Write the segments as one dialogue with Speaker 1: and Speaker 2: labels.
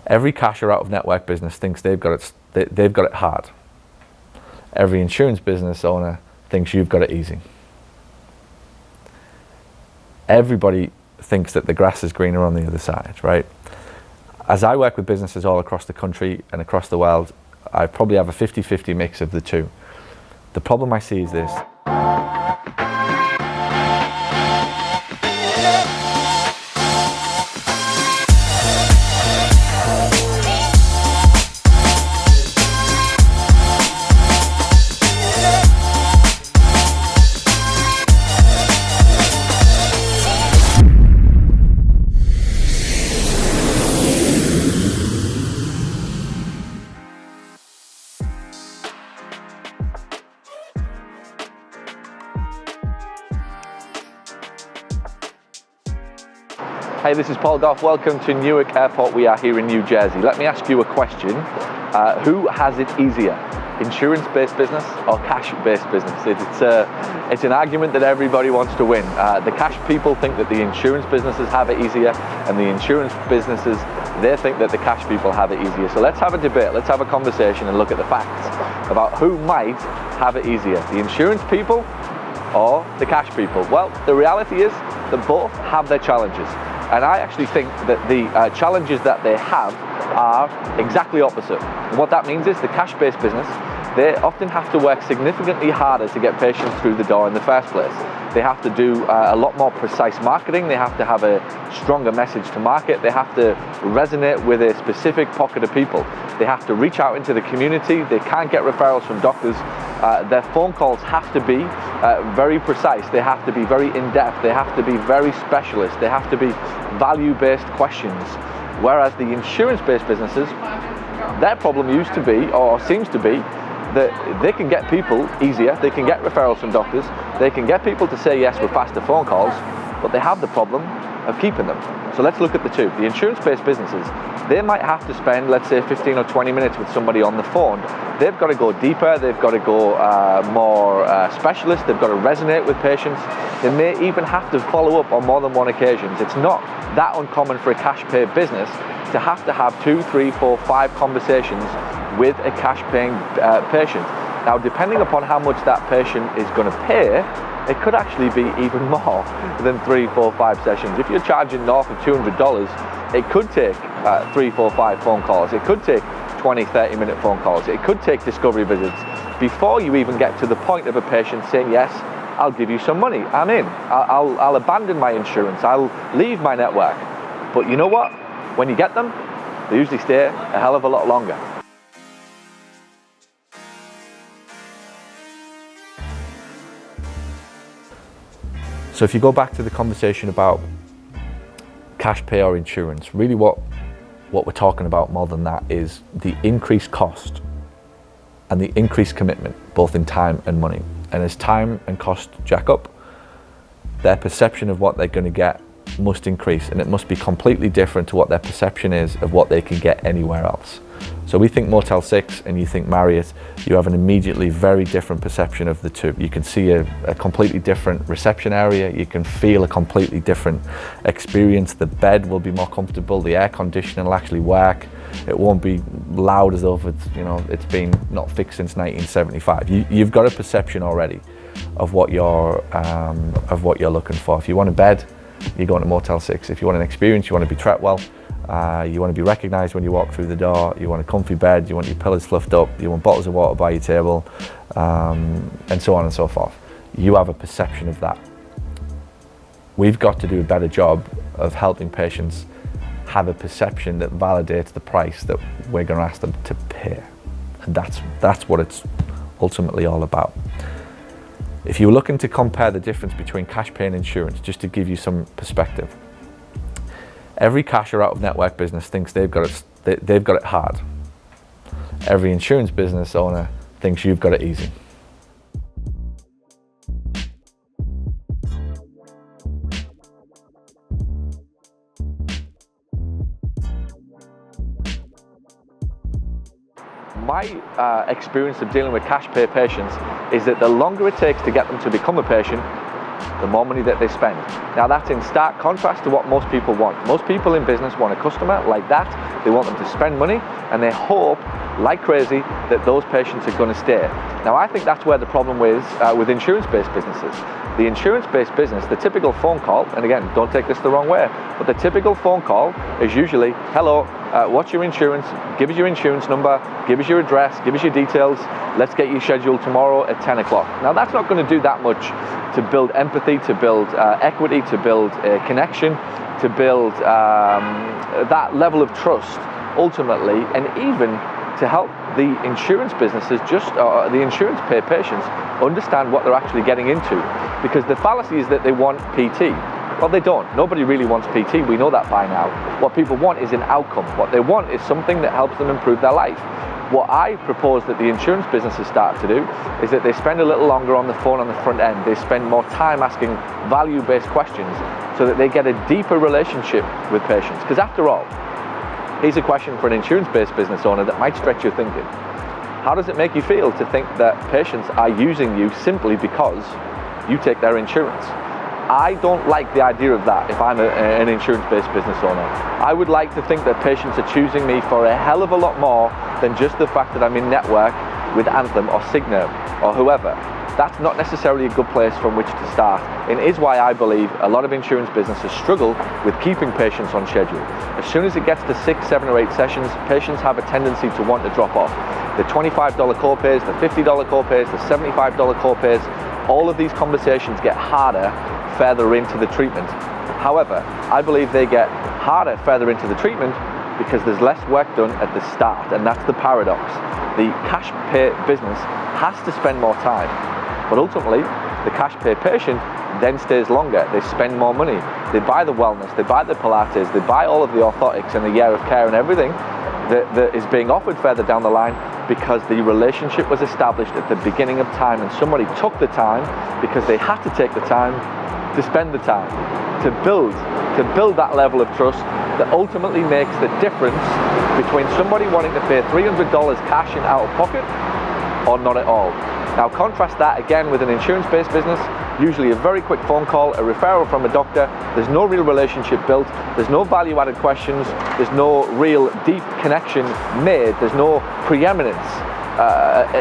Speaker 1: Every cash or out-of-network business thinks they've got it hard. Every insurance business owner thinks you've got it easy. Everybody thinks that the grass is greener on the other side, right? As I work with businesses all across the country and across the world, I probably have a 50-50 mix of the two. The problem I see is this. Hey, this is Paul Gough. Welcome to Newark Airport. We are here in New Jersey. Let me ask you a question. Who has it easier? Insurance-based business or cash-based business? It's an argument that everybody wants to win. The cash people think that the insurance businesses have it easier, and the insurance businesses, they think that the cash people have it easier. So let's have a debate, let's have a conversation and look at the facts about who might have it easier, the insurance people or the cash people. Well, the reality is that both have their challenges. And I actually think that the challenges that they have are exactly opposite. And what that means is the cash-based business, they often have to work significantly harder to get patients through the door in the first place. They have to do a lot more precise marketing. They have to have a stronger message to market. They have to resonate with a specific pocket of people. They have to reach out into the community. They can't get referrals from doctors. Their phone calls have to be very precise. They have to be very in-depth. They have to be very specialist. They have to be value-based questions. Whereas the insurance-based businesses, their problem used to be, or seems to be, that they can get people easier, they can get referrals from doctors, they can get people to say yes with faster phone calls, but they have the problem of keeping them. So let's look at the two. The insurance-based businesses, they might have to spend, let's say, 15 or 20 minutes with somebody on the phone. They've got to go deeper, they've got to go more specialist, they've got to resonate with patients. They may even have to follow up on more than one occasion. It's not that uncommon for a cash-pay business to have 2, 3, 4, 5 conversations with a cash-paying patient. Now, depending upon how much that patient is going to pay, it could actually be even more than 3, 4, 5 sessions. If you're charging north of $200, it could take 3, 4, 5 phone calls. It could take 20, 30-minute phone calls. It could take discovery visits before you even get to the point of a patient saying, yes, I'll give you some money. I'm in. I'll abandon my insurance. I'll leave my network. But you know what? When you get them, they usually stay a hell of a lot longer. So if you go back to the conversation about cash pay or insurance, really what we're talking about more than that is the increased cost and the increased commitment, both in time and money. And as time and cost jack up, their perception of what they're going to get must increase, and it must be completely different to what their perception is of what they can get anywhere else. So we think Motel 6 and you think Marriott, you have an immediately very different perception of the two. You can see a completely different reception area, you can feel a completely different experience. The bed will be more comfortable, the air conditioning will actually work, it won't be loud as though it's been not fixed since 1975. You've got a perception already of what you're looking for. If you want a bed, you're going to Motel 6. If you want an experience, you want to be treated well, you want to be recognized when you walk through the door, you want a comfy bed, you want your pillows fluffed up, you want bottles of water by your table, and so on and so forth. You have a perception of that. We've got to do a better job of helping patients have a perception that validates the price that we're going to ask them to pay. And that's what it's ultimately all about. If you're looking to compare the difference between cash pay and insurance, just to give you some perspective, every cash or out-of-network business thinks they've got it hard. Every insurance business owner thinks you've got it easy. My experience of dealing with cash pay patients is that the longer it takes to get them to become a patient, the more money that they spend. Now that's in stark contrast to what most people want. Most people in business want a customer like that. They want them to spend money, and they hope like crazy that those patients are going to stay. Now I think that's where the problem is with insurance-based businesses. The insurance-based business, the typical phone call, and again, don't take this the wrong way, but the typical phone call is usually, hello, what's your insurance? Give us your insurance number, give us your address, give us your details, let's get you scheduled tomorrow at 10 o'clock. Now that's not going to do that much to build empathy, to build equity, to build connection, to build that level of trust ultimately, and even to help the insurance businesses, the insurance pay patients, understand what they're actually getting into. Because the fallacy is that they want PT. Well, they don't. Nobody really wants PT. We know that by now. What people want is an outcome. What they want is something that helps them improve their life. What I propose that the insurance businesses start to do is that they spend a little longer on the phone on the front end. They spend more time asking value-based questions so that they get a deeper relationship with patients. Because after all, here's a question for an insurance-based business owner that might stretch your thinking. How does it make you feel to think that patients are using you simply because you take their insurance? I don't like the idea of that if I'm an insurance-based business owner. I would like to think that patients are choosing me for a hell of a lot more than just the fact that I'm in network with Anthem or Cigna or whoever. That's not necessarily a good place from which to start, and is why I believe a lot of insurance businesses struggle with keeping patients on schedule. As soon as it gets to 6, 7 or 8 sessions, patients have a tendency to want to drop off. The $25 co-pays, the $50 co-pays, the $75 co-pays, all of these conversations get harder further into the treatment. However, I believe they get harder further into the treatment because there's less work done at the start, and that's the paradox. The cash pay business has to spend more time, but ultimately the cash pay patient then stays longer. They spend more money. They buy the wellness, they buy the Pilates, they buy all of the orthotics and the year of care and everything that is being offered further down the line, because the relationship was established at the beginning of time, and somebody took the time because they had to take the time to spend the time to build that level of trust that ultimately makes the difference between somebody wanting to pay $300 cash in out of pocket or not at all. Now contrast that again with an insurance-based business, usually a very quick phone call, a referral from a doctor, there's no real relationship built, there's no value-added questions, there's no real deep connection made, there's no preeminence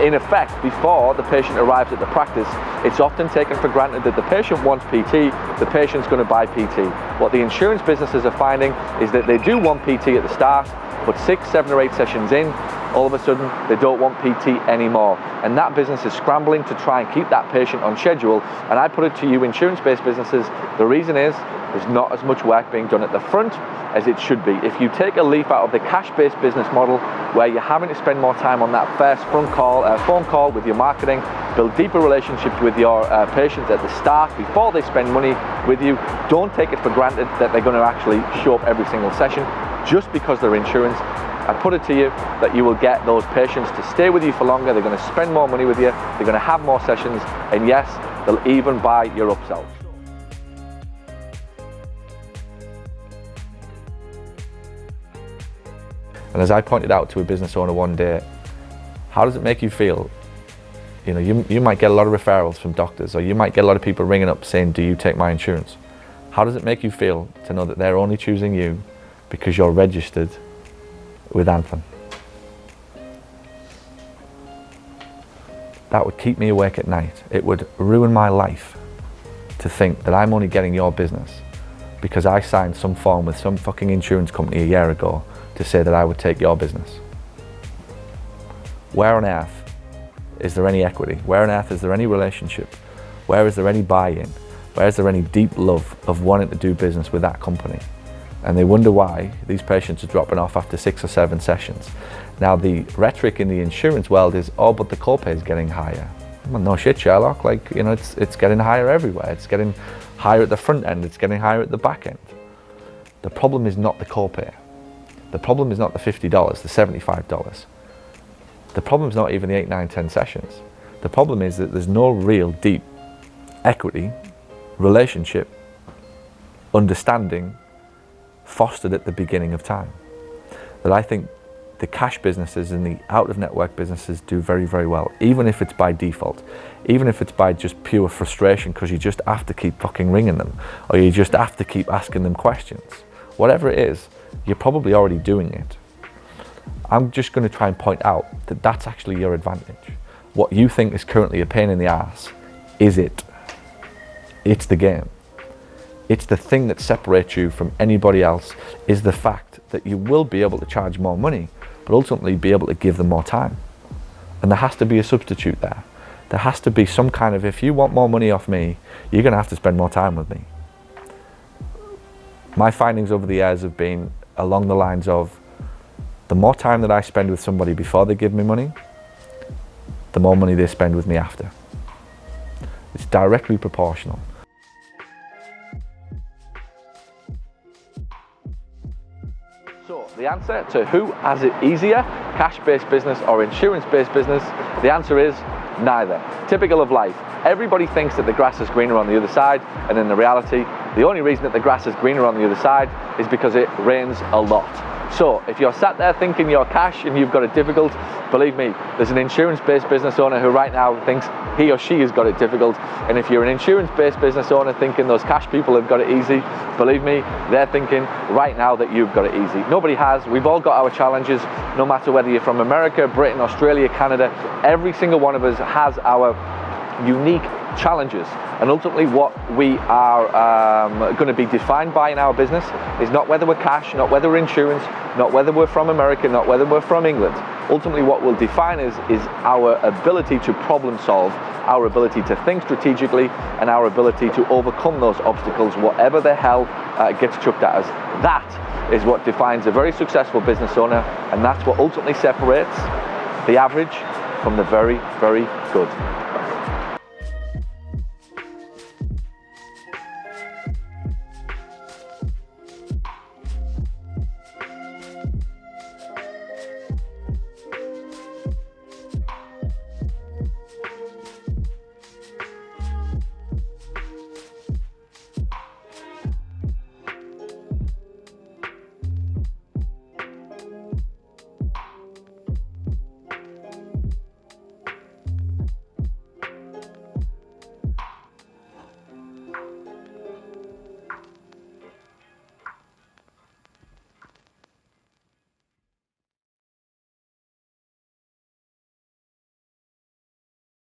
Speaker 1: in effect before the patient arrives at the practice. It's often taken for granted that the patient wants PT, the patient's going to buy PT. What the insurance businesses are finding is that they do want PT at the start, but 6, 7 or 8 sessions in, all of a sudden they don't want PT anymore, and that business is scrambling to try and keep that patient on schedule. And I put it to you, insurance-based businesses, the reason is there's not as much work being done at the front as it should be. If you take a leaf out of the cash-based business model, where you're having to spend more time on that first phone call with your marketing, build deeper relationships with your patients at the start before they spend money with you, don't take it for granted that they're going to actually show up every single session just because they're insurance. I put it to you that you will get those patients to stay with you for longer, they're going to spend more money with you, they're going to have more sessions, and yes, they'll even buy your upsells. And as I pointed out to a business owner one day, how does it make you feel? You know, you might get a lot of referrals from doctors, or you might get a lot of people ringing up saying, do you take my insurance? How does it make you feel to know that they're only choosing you because you're registered with Anthem? That would keep me awake at night. It would ruin my life to think that I'm only getting your business because I signed some form with some fucking insurance company a year ago to say that I would take your business. Where on earth is there any equity? Where on earth is there any relationship? Where is there any buy-in? Where is there any deep love of wanting to do business with that company? And they wonder why these patients are dropping off after 6 or 7 sessions. Now the rhetoric in the insurance world is, oh, but the copay is getting higher. Well, no shit, Sherlock, like, you know, it's getting higher everywhere. It's getting higher at the front end, it's getting higher at the back end. The problem is not the copay. The problem is not the $50, the $75. The problem is not even the 8, 9, 10 sessions. The problem is that there's no real deep equity, relationship, understanding fostered at the beginning of time. That I think the cash businesses and the out-of-network businesses do very, very well, even if it's by default, even if it's by just pure frustration because you just have to keep fucking ringing them, or you just have to keep asking them questions. Whatever it is, you're probably already doing it. I'm just going to try and point out that that's actually your advantage. What you think is currently a pain in the ass is it. It's the game. It's the thing that separates you from anybody else, is the fact that you will be able to charge more money, but ultimately be able to give them more time. And there has to be a substitute there. There has to be some kind of, if you want more money off me, you're going to have to spend more time with me. My findings over the years have been along the lines of, the more time that I spend with somebody before they give me money, the more money they spend with me after. It's directly proportional. So the answer to who has it easier, cash-based business or insurance-based business, the answer is neither. Typical of life. Everybody thinks that the grass is greener on the other side, and in the reality, the only reason that the grass is greener on the other side is because it rains a lot. So if you're sat there thinking you're cash and you've got it difficult, believe me, there's an insurance-based business owner who right now thinks he or she has got it difficult. And if you're an insurance-based business owner thinking those cash people have got it easy, believe me, they're thinking right now that you've got it easy. Nobody has. We've all got our challenges, no matter whether you're from America, Britain, Australia, Canada. Every single one of us has our unique challenges, and ultimately what we are going to be defined by in our business is not whether we're cash, not whether we're insurance, not whether we're from America, not whether we're from England. Ultimately what will define us is our ability to problem solve, our ability to think strategically, and our ability to overcome those obstacles, whatever the hell gets chucked at us. That is what defines a very successful business owner, and that's what ultimately separates the average from the very, very good.